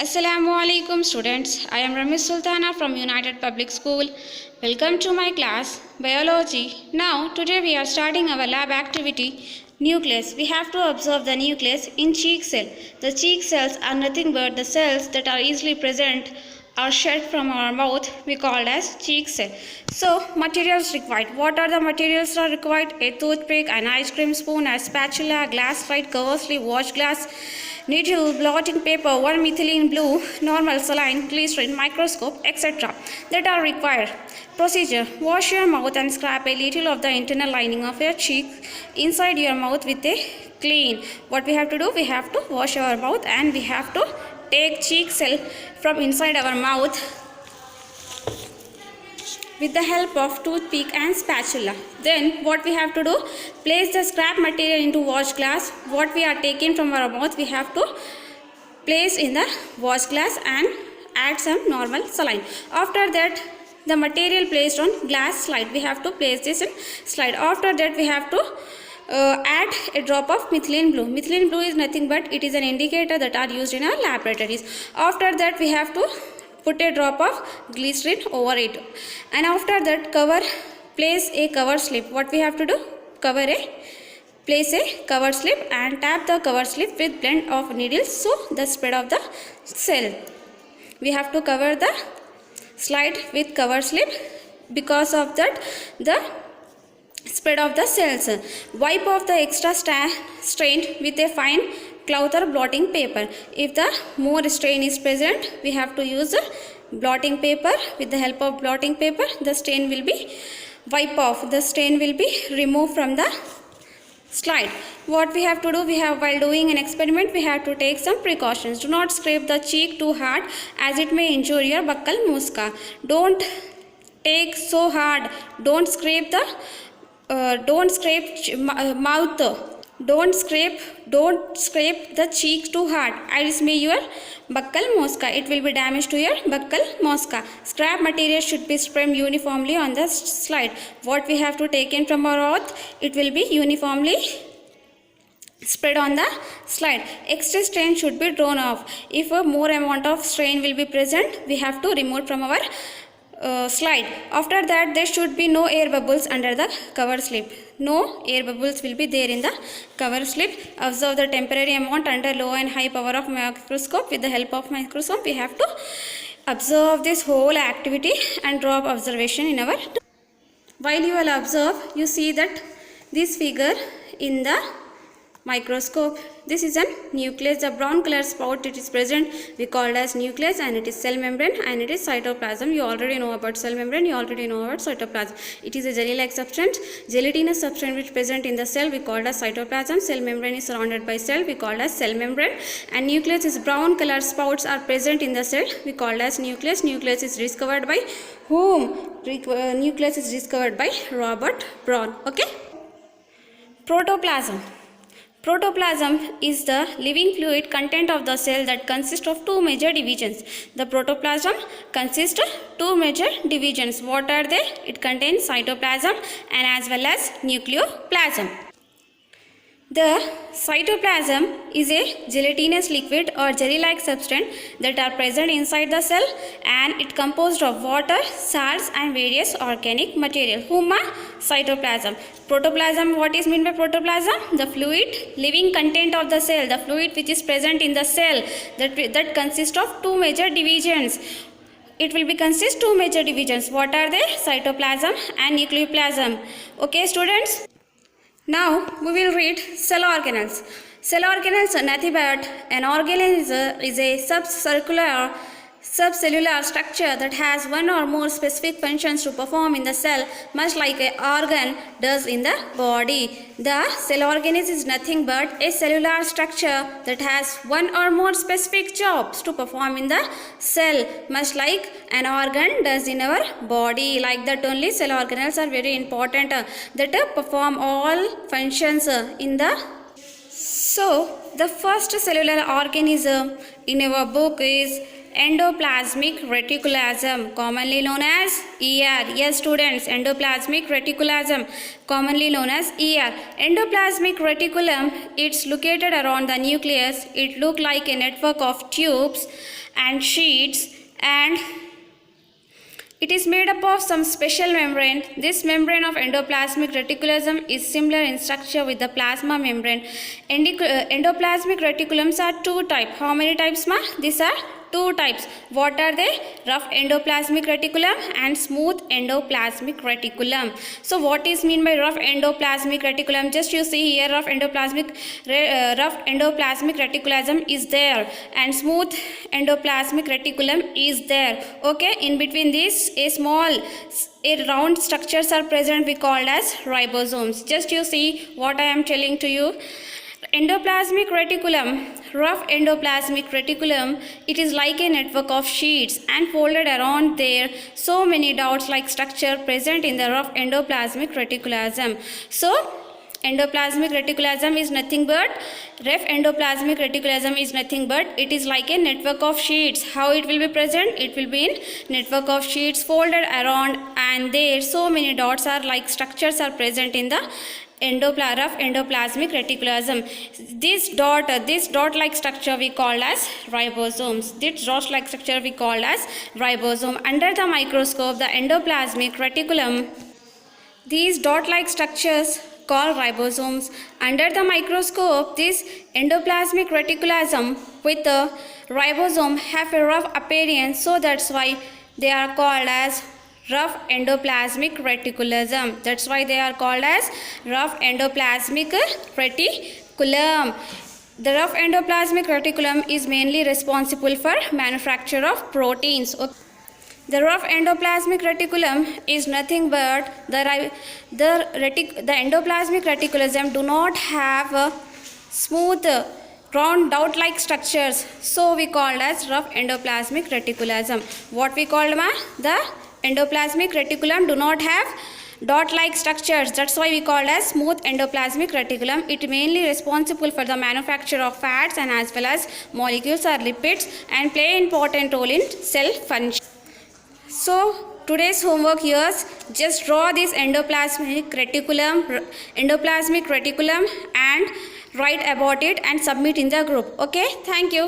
Assalamu alaikum students. I am Ramesh Sultana from United Public School. Welcome to my class Biology. Now today we are starting our lab activity nucleus. We have to observe the nucleus in cheek cell. The cheek cells are nothing but the cells that are easily present or shed from our mouth. We call as cheek cell. So materials required. What are the materials are required? A toothpick, an ice cream spoon, a spatula, glass slide, cover sleeve, watch glass, needle, blotting paper, 1 methylene blue, normal saline, glycerin, microscope, etc. that are required. Procedure: wash your mouth and scrape a little of the internal lining of your cheek inside your mouth with a clean. What we have to do? We have to wash our mouth and we have to take cheek cell from inside our mouth with the help of toothpick and spatula. Then what we have to do? Place the scrap material into watch glass. What we are taking from our mouth, we have to place in the watch glass and add some normal saline. After that, the material placed on glass slide, we have to place this in slide. After that, we have to add a drop of methylene blue. Methylene blue is nothing but it is an indicator that are used in our laboratories. After that, we have to put a drop of glycerin over it, and after that place a cover slip. What we have to do? Place a cover slip and tap the cover slip with blend of needles so the spread of the cell. We have to cover the slide with cover slip. Because of that, the spread of the cells. Wipe off the extra stain with a fine cloth or blotting paper. If the more stain is present, we have to use blotting paper. With the help of blotting paper, the stain will be wiped off. The stain will be removed from the slide. What we have to do? While doing an experiment, we have to take some precautions. Do not scrape the cheek too hard as it may injure your buccal musca. Don't take so hard. Don't scrape the mouth. Don't scrape the cheek too hard. It may your buccal musca. It will be damage to your buccal musca. Scrap material should be spread uniformly on the slide. What we have to take in from our mouth, it will be uniformly spread on the slide. Excess strain should be drawn off. If a more amount of strain will be present, we have to remove from our slide. After that, there should be no air bubbles under the cover slip. No air bubbles will be there in the cover slip. Observe the temporary amount under low and high power of microscope. With the help of microscope, we have to observe this whole activity and draw up observation in our. While you will observe, you see that this figure in the microscope. This is a nucleus. The brown color spot it is present, we call it as nucleus, and it is cell membrane and it is cytoplasm. You already know about cell membrane, you already know about cytoplasm. It is a jelly-like substance, gelatinous substance which present in the cell, we call it as cytoplasm. Cell membrane is surrounded by cell, we call it as cell membrane, and nucleus is brown color spots are present in the cell, we call it as nucleus. Nucleus is discovered by whom? Nucleus is discovered by Robert Brown. Okay. Protoplasm. Protoplasm is the living fluid content of the cell that consists of two major divisions. The protoplasm consists of two major divisions. What are they? It contains cytoplasm and as well as nucleoplasm. The cytoplasm is a gelatinous liquid or jelly-like substance that are present inside the cell, and it composed of water, salts and various organic material. Whom cytoplasm. Protoplasm, what is meant by protoplasm? The fluid living content of the cell, the fluid which is present in the cell that consists of two major divisions. It will be consist two major divisions. What are they? Cytoplasm and nucleoplasm. Okay, students? Now we will read cell organelles. Cell organelles are nothing but an organelle is a subcellular structure that has one or more specific functions to perform in the cell, much like an organ does in the body. The cell organelle is nothing but a cellular structure that has one or more specific jobs to perform in the cell, much like an organ does in our body. Like that only cell organelles are very important that perform all functions in the. So the first cellular organism in our book is endoplasmic reticulum, commonly known as ER. Yes, students, endoplasmic reticulum, commonly known as ER. Endoplasmic reticulum, it's located around the nucleus. It looks like a network of tubes and sheets, and it is made up of some special membrane. This membrane of endoplasmic reticulum is similar in structure with the plasma membrane. Endoplasmic reticulums are two types. How many types, ma? These are two types. What are they? Rough endoplasmic reticulum and smooth endoplasmic reticulum. So what is mean by rough endoplasmic reticulum? Just you see here, rough endoplasmic reticulum is there, and smooth endoplasmic reticulum is there. Okay, in between this a round structures are present, we called as ribosomes. Just you see what I am telling to you. Endoplasmic reticulum, rough endoplasmic reticulum, it is like a network of sheets and folded around there so many dots like structure present in the rough endoplasmic reticulum. So endoplasmic reticulum is nothing but, rough endoplasmic reticulum is nothing but, it is like a network of sheets. How it will be present? It will be in network of sheets folded around, and there so many dots are like structures are present in the rough endoplasmic reticulum. This dot like structure we call as ribosomes. This dot like structure we call as ribosome. Under the microscope, the endoplasmic reticulum, these dot like structures called ribosomes. Under the microscope, this endoplasmic reticulum with the ribosome have a rough appearance, so that's why they are called as rough endoplasmic reticulum. That's why they are called as rough endoplasmic reticulum. The rough endoplasmic reticulum is mainly responsible for manufacture of proteins. The rough endoplasmic reticulum is nothing but the endoplasmic reticulum do not have a smooth round dot like structures, so we called as rough endoplasmic reticulum. What we called, ma? The endoplasmic reticulum do not have dot like structures, that's why we called as smooth endoplasmic reticulum. It mainly responsible for the manufacture of fats and as well as molecules or lipids, and play an important role in cell function. So today's homework here, just draw this endoplasmic reticulum and write about it and submit in the group. Okay, thank you.